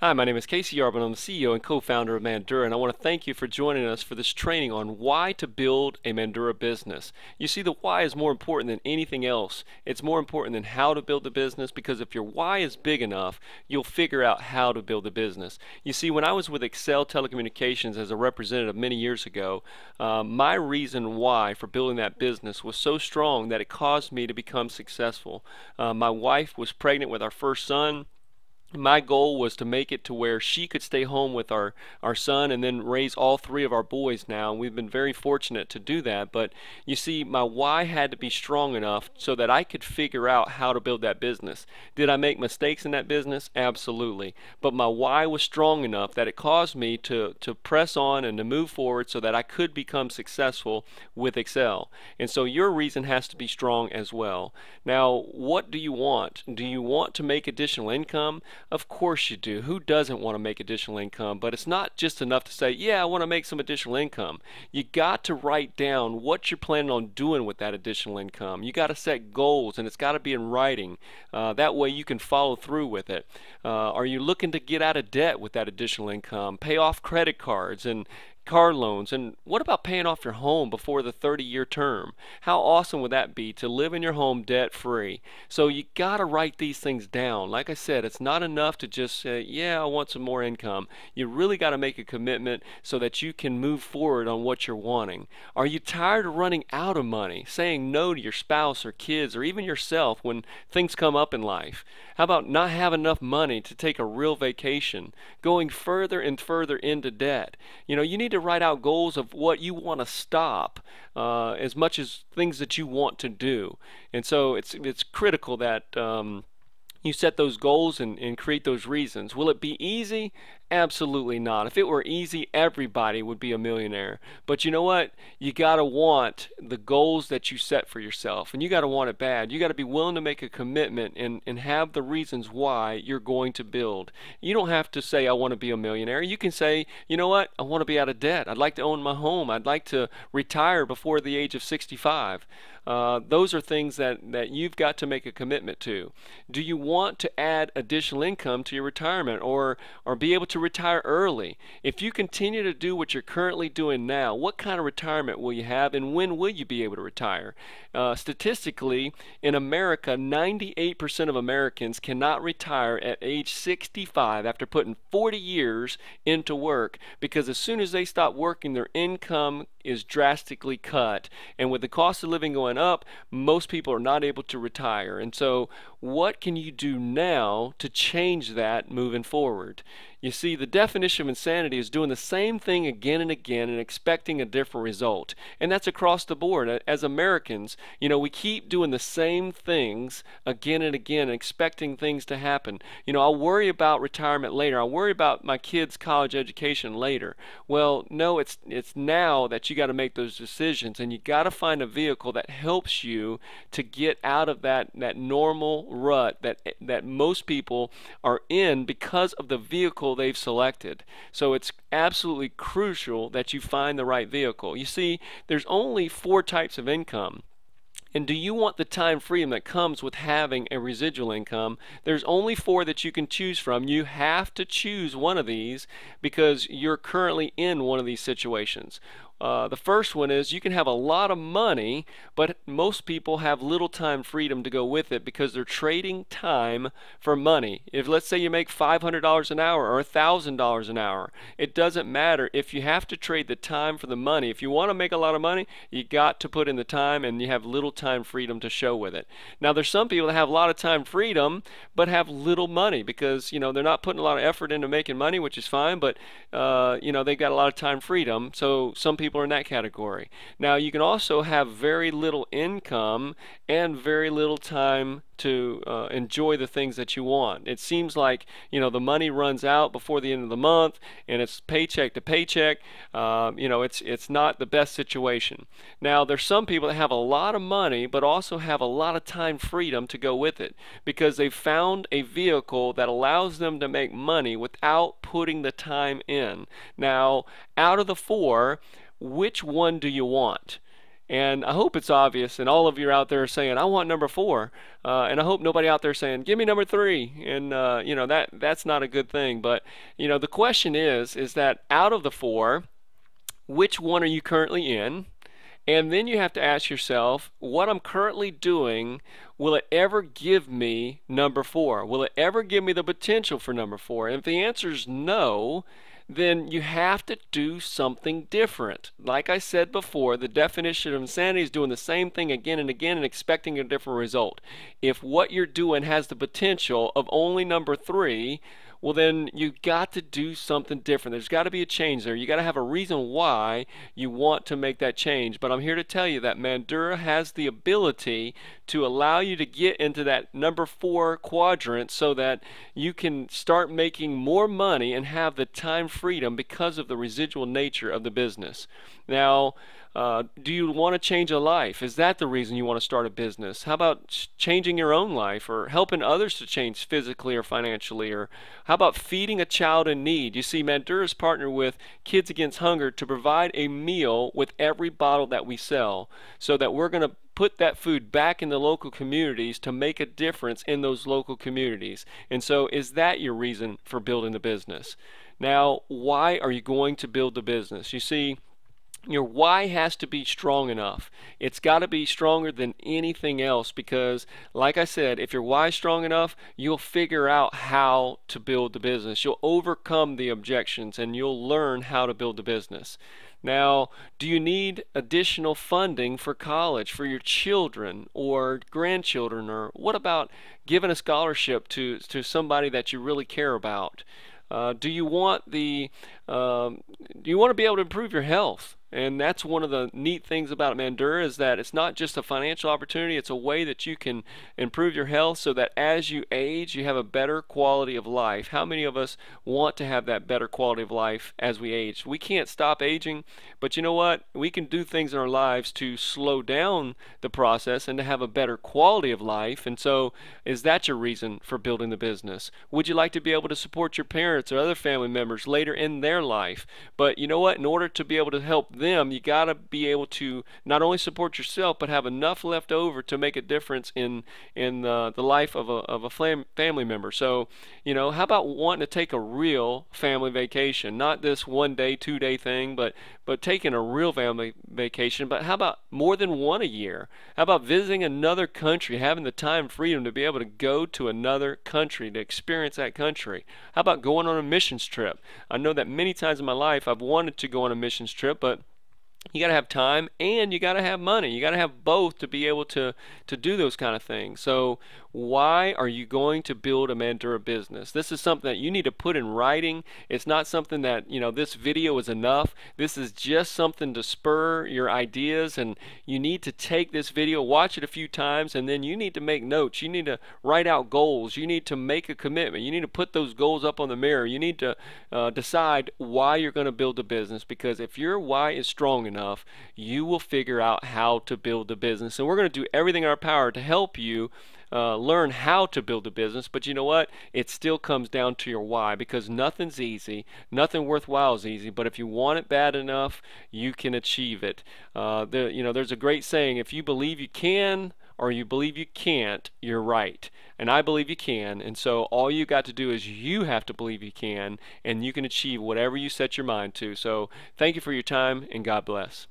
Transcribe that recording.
Hi, my name is Casey Yarbin. I'm the CEO and co-founder of Mandura, and I want to thank you for joining us for this training on why to build a Mandura business. You see, the why is more important than anything else. It's more important than how to build the business, because if your why is big enough, you'll figure out how to build the business. You see, when I was with Excel Telecommunications as a representative many years ago, my reason why for building that business was so strong that it caused me to become successful. My wife was pregnant with our first son. My goal was to make it to where she could stay home with our son and then raise all three of our boys now. And we've been very fortunate to do that. But you see, my why had to be strong enough so that I could figure out how to build that business. Did I make mistakes in that business? Absolutely. But my why was strong enough that it caused me to press on and to move forward so that I could become successful with Excel. And so your reason has to be strong as well. Now, what do you want? Do you want to make additional income? Of course you do. Who doesn't want to make additional income? But it's not just enough to say, yeah, I want to make some additional income. You got to write down what you're planning on doing with that additional income. You got to set goals, and it's got to be in writing. That way you can follow through with it. Are you looking to get out of debt with that additional income? Pay off credit cards and car loans, and what about paying off your home before the 30-year term? How awesome would that be to live in your home debt free? So you got to write these things down. Like I said, it's not enough to just say, yeah, I want some more income. You really got to make a commitment so that you can move forward on what you're wanting. Are you tired of running out of money, saying no to your spouse or kids or even yourself when things come up in life? How about not having enough money to take a real vacation, going further and further into debt? You know, you need to write out goals of what you want to stop as much as things that you want to do. And so it's critical that you set those goals and create those reasons. Will it be easy? Absolutely not. If it were easy, everybody would be a millionaire. But you know what? You got to want the goals that you set for yourself, and you got to want it bad. You got to be willing to make a commitment and have the reasons why you're going to build. You don't have to say, I want to be a millionaire. You can say, you know what? I want to be out of debt. I'd like to own my home. I'd like to retire before the age of 65. Those are things that you've got to make a commitment to. Do you want to add additional income to your retirement or be able to retire early? If you continue to do what you're currently doing now, what kind of retirement will you have, and when will you be able to retire? Statistically, in America, 98% of Americans cannot retire at age 65 after putting 40 years into work, because as soon as they stop working, their income is drastically cut. And with the cost of living going up, most people are not able to retire. And so what can you do now to change that moving forward? You see, the definition of insanity is doing the same thing again and again and expecting a different result. And that's across the board. As Americans, you know, we keep doing the same things again and again and expecting things to happen. You know, I'll worry about retirement later. I'll worry about my kids' college education later. Well, no, it's now that you got to make those decisions, and you got to find a vehicle that helps you to get out of that normal rut that most people are in because of the vehicle they've selected. So it's absolutely crucial that you find the right vehicle. You see, there's only 4 types of income. And do you want the time freedom that comes with having a residual income? There's only 4 that you can choose from. You have to choose one of these because you're currently in one of these situations. The first one is you can have a lot of money, but most people have little time freedom to go with it because they're trading time for money. If, let's say, you make $500 an hour or $1,000 an hour, it doesn't matter. If you have to trade the time for the money, if you want to make a lot of money, you got to put in the time, and you have little time freedom to show with it. Now, there's some people that have a lot of time freedom but have little money because, you know, they're not putting a lot of effort into making money, which is fine, but you know, they've got a lot of time freedom. So some people are in that category. Now, you can also have very little income and very little time to enjoy the things that you want. It seems like, you know, the money runs out before the end of the month, and it's paycheck to paycheck. You know, it's not the best situation. Now, there's some people that have a lot of money but also have a lot of time freedom to go with it because they've found a vehicle that allows them to make money without putting the time in. Now, out of the 4, which one do you want? And I hope it's obvious, and all of you out there are saying, I want number 4. And I hope nobody out there saying, give me number 3. And, that's not a good thing. But, the question is that out of the 4, which one are you currently in? And then you have to ask yourself, what I'm currently doing, will it ever give me number 4? Will it ever give me the potential for number 4? And if the answer is no, then you have to do something different. Like I said before, the definition of insanity is doing the same thing again and again and expecting a different result. If what you're doing has the potential of only number 3, well, then you got to do something different. There's got to be a change there. You got to have a reason why you want to make that change. But I'm here to tell you that Mandura has the ability to allow you to get into that number 4 quadrant so that you can start making more money and have the time freedom because of the residual nature of the business. Now, do you want to change a life? Is that the reason you want to start a business? How about changing your own life, or helping others to change physically or financially? Or how about feeding a child in need? You see, Mandura is partnered with Kids Against Hunger to provide a meal with every bottle that we sell, so that we're going to put that food back in the local communities to make a difference in those local communities. And so, is that your reason for building the business? Now, why are you going to build the business? You see, your why has to be strong enough. It's got to be stronger than anything else, because like I said, if your why is strong enough, you'll figure out how to build the business. You'll overcome the objections and you'll learn how to build the business. Now, do you need additional funding for college for your children or grandchildren? Or what about giving a scholarship to somebody that you really care about? Do you want to be able to improve your health? And that's one of the neat things about Mandura, is that it's not just a financial opportunity, it's a way that you can improve your health so that as you age, you have a better quality of life. How many of us want to have that better quality of life as we age? We can't stop aging, but you know what? We can do things in our lives to slow down the process and to have a better quality of life. And so, is that your reason for building the business? Would you like to be able to support your parents or other family members later in their life? But you know what? In order to be able to help them, you got to be able to not only support yourself, but have enough left over to make a difference in the life of a family member. So, how about wanting to take a real family vacation? Not this 1-day, 2-day thing, but taking a real family vacation. But how about more than one a year? How about visiting another country, having the time freedom to be able to go to another country, to experience that country? How about going on a missions trip? I know that many times in my life I've wanted to go on a missions trip, but you got to have time and you got to have money. You got to have both to be able to do those kind of things. So why are you going to build a Mandura business? This is something that you need to put in writing. It's not something that, this video is enough. This is just something to spur your ideas, and you need to take this video, watch it a few times, and then you need to make notes. You need to write out goals. You need to make a commitment. You need to put those goals up on the mirror. You need to decide why you're going to build a business, because if your why is strong enough, you will figure out how to build the business. And we're going to do everything in our power to help you learn how to build a business. But you know what? It still comes down to your why, because nothing's easy. Nothing worthwhile is easy. But if you want it bad enough, you can achieve it. There's a great saying: if you believe you can or you believe you can't, you're right. And I believe you can. And so all you got to do is you have to believe you can, and you can achieve whatever you set your mind to. So thank you for your time, and God bless.